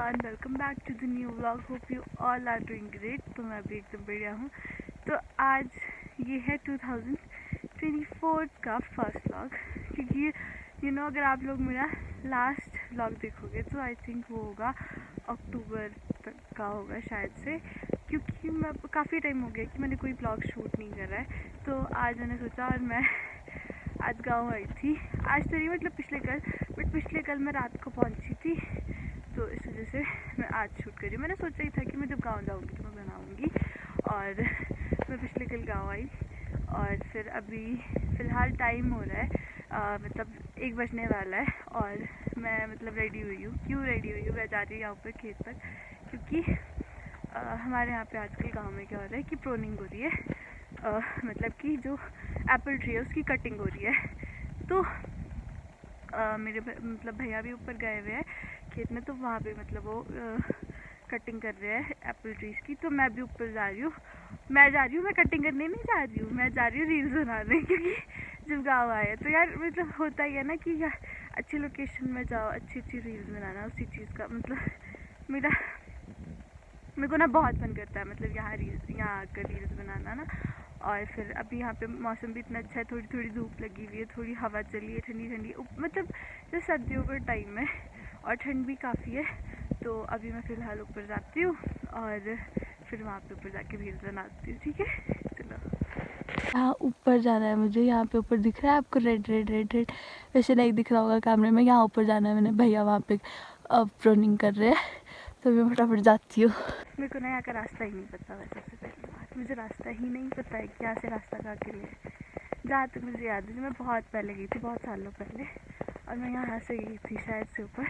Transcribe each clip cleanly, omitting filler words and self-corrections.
Everyone, welcome back to the new vlog. Hope you all are doing great. तो मैं भी एकदम बढ़िया हूँ। तो आज ये है 2024 का फर्स्ट व्लॉग, क्योंकि अगर आप लोग मेरा लास्ट व्लॉग देखोगे तो आई थिंक वो होगा अक्टूबर तक का होगा शायद से, क्योंकि मैं काफ़ी टाइम हो गया कि मैंने कोई व्लॉग शूट नहीं करा है। तो आज मैंने सोचा, और मैं आज गाँव आई थी। आज तो नहीं, मतलब पिछले कल मैं रात को पहुंची थी, तो इस वजह से मैं आज शूट कर रही हूँ। मैंने सोचा ही था कि मैं जब गाँव जाऊँगी तो मैं बनाऊँगी, और मैं पिछले कल गाँव आई। और फिर अभी फ़िलहाल टाइम हो रहा है मतलब 1 बजने वाला है, और मैं मतलब रेडी हुई हूँ। क्यों रेडी हुई हूँ? मैं जा रही हूँ यहाँ पर खेत तक, क्योंकि हमारे यहाँ पे आजकल गाँव में क्या हो रहा है कि प्रोनिंग हो रही है, मतलब कि जो एप्पल ट्री है उसकी कटिंग हो रही है। तो मेरे मतलब भैया भी ऊपर गए हुए हैं खेत में, तो वहाँ पे मतलब वो कटिंग कर रहे हैं एप्पल ट्रीज़ की। तो मैं भी ऊपर जा रही हूँ। मैं कटिंग करने नहीं जा रही हूँ, मैं जा रही हूँ रील्स बनाने, क्योंकि जब गाँव आए तो यार मतलब होता ही है ना कि यार अच्छी लोकेशन में जाओ, अच्छी रील्स बनाना। उसी चीज़ का मतलब मेरे को ना बहुत मन करता है, मतलब यहाँ आकर रील्स बनाना ना। और फिर अभी यहाँ पे मौसम भी इतना अच्छा है, थोड़ी थोड़ी धूप लगी हुई है, थोड़ी हवा चली है, ठंडी ठंडी, मतलब जो सर्दियों का टाइम है और ठंड भी काफ़ी है। तो अभी मैं फ़िलहाल ऊपर जाती हूँ और फिर वहाँ पे ऊपर जाके रील्स बनाती हूँ। ठीक है, चलो। यहाँ ऊपर जाना है मुझे। यहाँ पे ऊपर दिख रहा है आपको रेड रेड रेड रेड, वैसे नहीं दिख रहा होगा कैमरे में। यहाँ ऊपर जाना है मैंने, भैया वहाँ पे प्रोनिंग कर रहे हैं, तो मैं फटाफट जाती हूँ। मेरे को ना यहाँ का रास्ता ही नहीं पता। वैसे सबसे पहली बात, मुझे रास्ता ही नहीं पता है कि यहाँ से रास्ता कहाँ के लिए है। जहाँ तक मुझे याद है, मैं बहुत पहले गई थी, बहुत सालों पहले, और मैं यहाँ से गई थी शायद से ऊपर।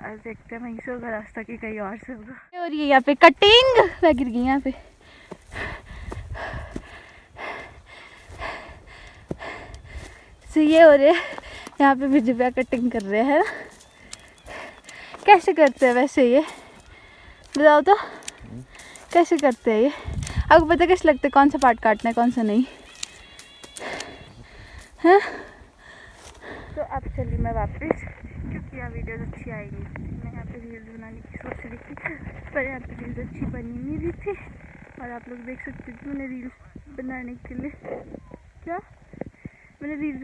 और देखते हैं वहीं से होगा रास्ता कि कहीं और से होगा। और ये यहाँ पे कटिंग, मैं गिर गई यहाँ पे। तो ये हो रहे यहाँ पे भी भैया कटिंग कर रहे हैं। कैसे करते हैं वैसे ये बताओ तो, कैसे करते हैं ये? आपको पता कैसे लगता है कौन सा पार्ट काटना है कौन सा नहीं? हैं? तो अब चली मैं वापस, क्योंकि यहाँ वीडियोज़ अच्छी आई नहीं थी। मैं यहाँ पे रील्स बनाने की सोच रही थी, पर यहाँ पे रील्स अच्छी बनी नहीं रही थी। और आप लोग देख सकते हो मैंने रील्स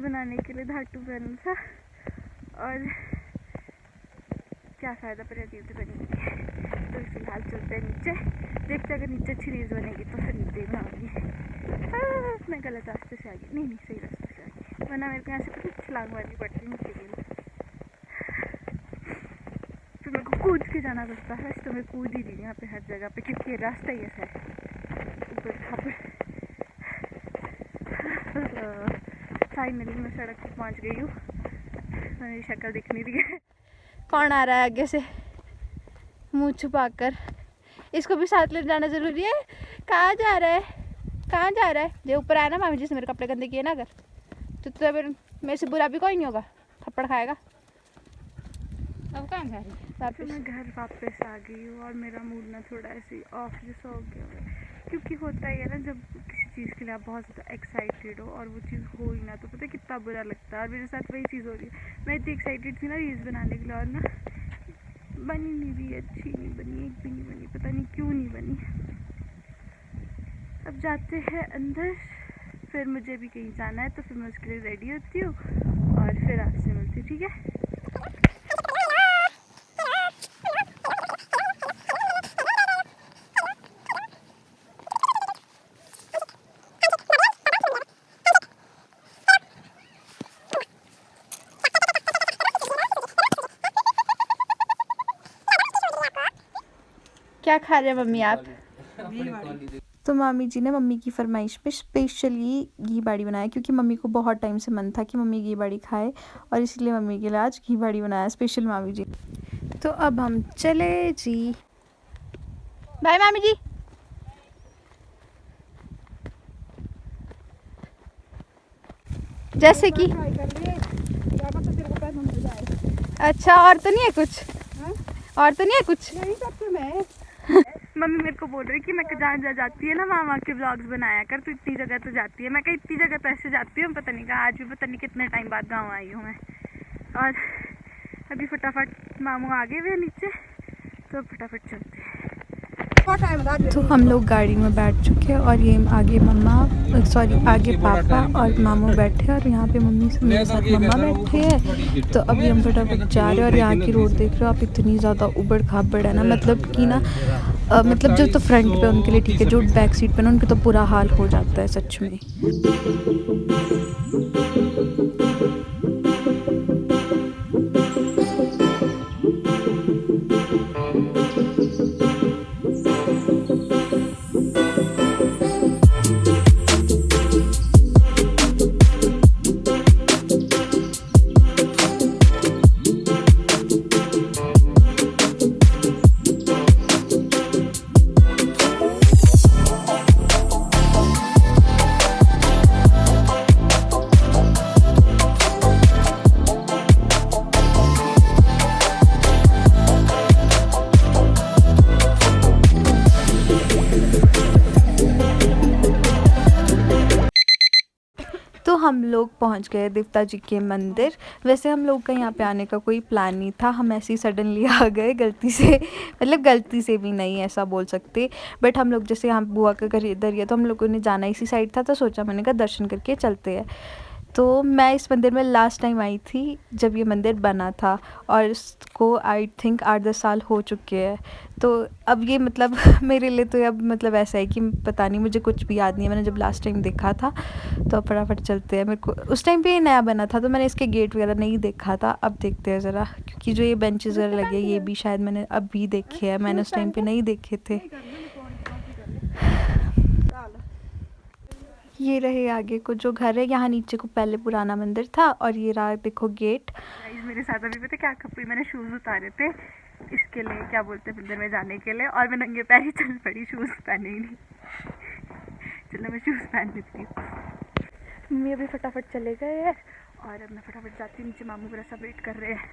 बनाने के लिए धातु पहना था, और क्या फ़ायदा, पर रील्स बनी नहीं है। तो फिलहाल चलते हैं नीचे, देखते अगर नीचे अच्छी रील्स बनेगी तो फिर नीचे में आऊँगी। मैं गलत रास्ते से आ गई, नहीं सही रास्ते से आ गई, वरना मेरे को यहाँ से कुछ छलांग मारनी पड़ती नीचे के लिए, फिर मेरे को कूद के जाना पड़ता है। तो मैं कूद ही रही यहाँ पे हर जगह पे, क्योंकि ये रास्ता ही ऐसा है ऊपर। फाइनली मैं सड़क पर पहुँच गई हूँ। मेरी शक्ल दिख नहीं रही है। कौन आ रहा है आगे से मुँह छुपाकर? इसको भी साथ ले जाना जरूरी है। कहाँ जा रहा है? जो ऊपर आया ना मामी जी से मेरे कपड़े गंदे किए ना अगर, तो फिर मेरे से बुरा भी कोई नहीं होगा, थप्पड़ खाएगा। अब कहाँ जा रही है? तो मैं घर वापस आ गई हूँ, और मेरा मूड ना थोड़ा ऐसे ऑफ जैसा हो गया है, क्योंकि होता ही है ना जब किसी चीज़ के लिए आप बहुत ज़्यादा एक्साइटेड हो और वो चीज़ हो ही ना, तो पता है कितना बुरा लगता है। और मेरे साथ वही चीज़ हो रही है। मैं इतनी एक्साइटेड थी ना रील्स बनाने के लिए, और ना बनी नहीं रही, अच्छी नहीं बनी, एक भी नहीं बनी, पता नहीं क्यों नहीं बनी। अब जाते हैं अंदर, फिर मुझे भी कहीं जाना है, तो फिर मैं उसके लिए रेडी होती हूँ और फिर आपसे मिलती हूँ। ठीक है? क्या खा रहे हैं मम्मी आप? तो मामी जी ने मम्मी की फरमाइश पे स्पेशली घी बाड़ी बनाया, क्योंकि मम्मी को बहुत टाइम से मन था कि मम्मी घी बाड़ी खाए, और इसलिए मम्मी के लिए आज घी बाड़ी बनाया स्पेशल मामी जी। तो अब हम चले जी, बाय मामी जी। जैसे कि अच्छा, और तो नहीं है कुछ? और तो नहीं है कुछ? मम्मी मेरे को बोल रही कि मैं जहाँ जाती है ना वहाँ के व्लॉग्स बनाया कर, तो इतनी जगह तो जाती है। मैं कहीं इतनी जगह तो ऐसे जाती हूँ, पता नहीं कहाँ, आज भी पता नहीं कितने टाइम बाद गाँव आई हूँ मैं। और अभी फटाफट मामू आ गए हुए नीचे, तो फटाफट चलते हैं। तो हम लोग गाड़ी में बैठ चुके हैं और ये आगे आगे पापा और मामू बैठे हैं और यहाँ पे मम्मी मेरे साथ मम्मा बैठे हैं। तो अभी हम फटाफट जा रहे हैं और यहाँ की रोड देख रहे हो आप, इतनी ज़्यादा उबड़ खाबड़ है ना, मतलब कि ना मतलब जो तो फ्रंट पे उनके लिए ठीक है, जो बैक सीट पे ना उनके तो बुरा हाल हो जाता है सच में। तो हम लोग पहुंच गए देवता जी के मंदिर। वैसे हम लोग का यहाँ पे आने का कोई प्लान नहीं था, हम ऐसे ही सडनली आ गए गलती से, मतलब गलती से भी नहीं ऐसा बोल सकते, बट हम लोग जैसे यहाँ बुआ का घर इधर ही है तो हम लोगों ने जाना इसी साइड था, तो सोचा मैंने कहा दर्शन करके चलते हैं। तो मैं इस मंदिर में लास्ट टाइम आई थी जब ये मंदिर बना था और इसको आई थिंक 8-10 साल हो चुके हैं। तो अब ये मतलब मेरे लिए तो अब मतलब ऐसा है कि पता नहीं, मुझे कुछ भी याद नहीं है मैंने जब लास्ट टाइम देखा था। तो अब फटाफट चलते हैं। मेरे को उस टाइम पे ये नया बना था तो मैंने इसके गेट वगैरह नहीं देखा था, अब देखते हैं ज़रा, क्योंकि जो ये बेंचेस वगैरह लगे ये भी शायद मैंने अभी देखे हैं, मैंने उस टाइम पे नहीं देखे थे। ये रहे आगे को जो घर है, यहाँ नीचे को पहले पुराना मंदिर था और ये रहा देखो गेट। मेरे साथ अभी पता क्या कपड़ी, मैंने शूज़ उतारे थे इसके लिए, क्या बोलते हैं, मंदिर में जाने के लिए, और मैं नंगे पैर ही चल पड़ी, शूज़ पहने ही नहीं। चलो मैं शूज़ पहन लेती हूँ। मम्मी अभी फटाफट चले गए हैं और अब मैं फटाफट जाती हूँ नीचे, मामू मेरा सब वेट कर रहे हैं।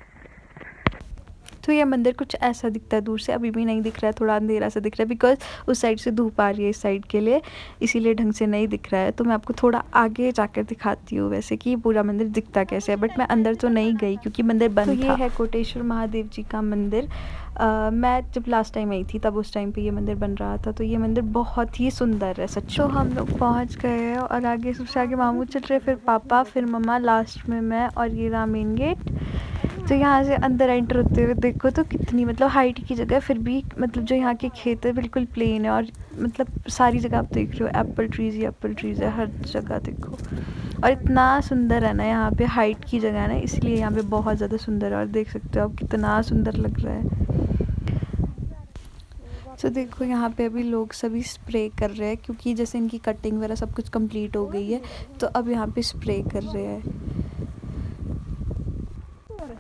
तो ये मंदिर कुछ ऐसा दिखता है दूर से, अभी भी नहीं दिख रहा है, थोड़ा अंधेरा सा दिख रहा है बिकॉज उस साइड से धूप आ रही है इस साइड के लिए, इसीलिए ढंग से नहीं दिख रहा है। तो मैं आपको थोड़ा आगे जाकर दिखाती हूँ वैसे कि पूरा मंदिर दिखता कैसे है, बट मैं अंदर तो नहीं गई क्योंकि मंदिर बंद था। तो ये है कोटेश्वर महादेव जी का मंदिर। मैं जब लास्ट टाइम आई थी तब उस टाइम पे ये मंदिर बन रहा था, तो ये मंदिर बहुत ही सुंदर है सच। तो हम लोग पहुँच गए हैं और आगे सबसे आगे मामू चल रहे, फिर पापा, फिर मम्मा, लास्ट में मैं, और ये रहा मेन गेट। तो यहाँ से अंदर एंटर होते हुए देखो तो कितनी मतलब हाइट की जगह, फिर भी मतलब जो यहाँ के खेत है बिल्कुल प्लेन है और मतलब सारी जगह आप देख रहे हो एप्पल ट्रीज़ ही एप्पल ट्रीज़ है हर जगह देखो। और इतना सुंदर है ना यहाँ पे, हाइट की जगह है ना इसलिए यहाँ पे बहुत ज़्यादा सुंदर है, और देख सकते हो आप कितना सुंदर लग रहा है। तो देखो यहाँ पे अभी लोग सभी स्प्रे कर रहे हैं क्योंकि जैसे इनकी कटिंग वगैरह सब कुछ कंप्लीट हो गई है, तो अब यहाँ पे स्प्रे कर रहे हैं।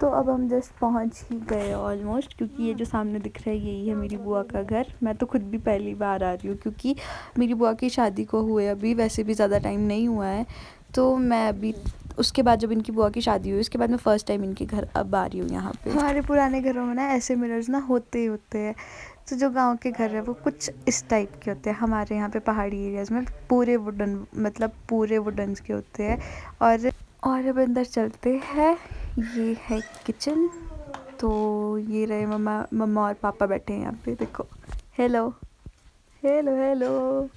तो अब हम जस्ट पहुंच ही गए ऑलमोस्ट, क्योंकि ये जो सामने दिख रहा है यही है मेरी बुआ का घर। मैं तो खुद भी पहली बार आ रही हूँ क्योंकि मेरी बुआ की शादी को हुए अभी वैसे भी ज़्यादा टाइम नहीं हुआ है, तो मैं अभी उसके बाद जब इनकी बुआ की शादी हुई उसके बाद मैं फ़र्स्ट टाइम इनके घर अब आ रही हूँ यहाँ पे। हमारे पुराने घरों में ना ऐसे मिरर्स ना होते ही होते हैं, तो जो गांव के घर है वो कुछ इस टाइप के होते हैं। हमारे यहाँ पे पहाड़ी एरियाज़ में पूरे वुडन, मतलब पूरे वुडन्स के होते हैं। और अब अंदर चलते हैं, ये है किचन। तो ये रहे मम्मा और पापा बैठे हैं यहाँ पे देखो, हेलो हेलो हेलो।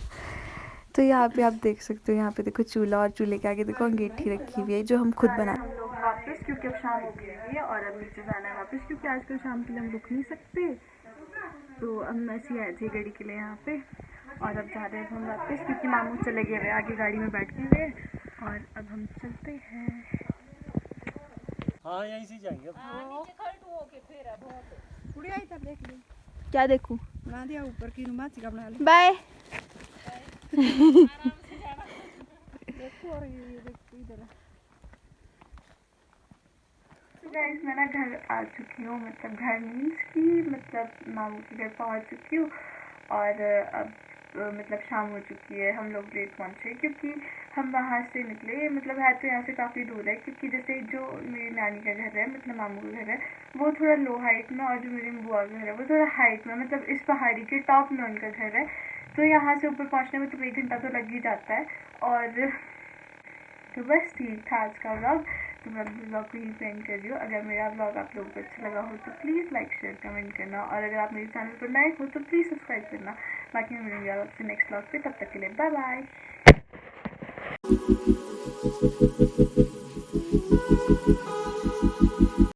तो यहाँ पे आप देख सकते हो, यहाँ पे देखो चूल्हा, और चूल्हे के आगे देखो अंगीठी रखी हुई है जो हम खुद बना। हम लोग वापस, क्योंकि अब शाम हो गई है और अब नीचे जाना है वापस, क्योंकि आजकल शाम के लिए हम रुक नहीं सकते। तो अब मैं ऐसे आए थे गाड़ी के लिए यहाँ पे, और अब जा रहे हैं हम वापस क्योंकि मामू चले गए हुए आगे गाड़ी में बैठ के हुए, और अब हम चलते हैं। हाँ यहीं से जाएंगे। क्या देखूं? ऊपर की बना ले। बाय। देखो और ये देखो इधर। गाइस मैं ना घर आ चुकी हूँ, मतलब घर मीन्स कि मतलब मामू के घर पहुँच चुकी हूँ, और अब मतलब शाम हो चुकी है। हम लोग लेट पहुँचे क्योंकि हम वहाँ से निकले, मतलब है तो यहाँ से काफ़ी दूर है, क्योंकि जैसे जो मेरी नानी का घर है, मतलब मामू का घर है, वो थोड़ा लो हाइट में, और जो मेरी बुआ का घर है वो थोड़ा हाइट में, मतलब इस पहाड़ी के टॉप में उनका घर है। तो यहाँ से ऊपर पहुँचने में तो 1 घंटा तो लग ही जाता है। और तो बस ठीक था आज का व्लॉग। तो मैं अपने ब्लॉग को यहीं पे एंड कर रही हूँ। अगर मेरा ब्लॉग आप लोगों को अच्छा लगा हो तो प्लीज़ लाइक शेयर कमेंट करना, और अगर आप मेरे चैनल पर नए हो तो प्लीज़ सब्सक्राइब करना। बाकी मैं मिलूंगी आपसे नेक्स्ट ब्लॉग पे, तब तक के लिए बाय बाय।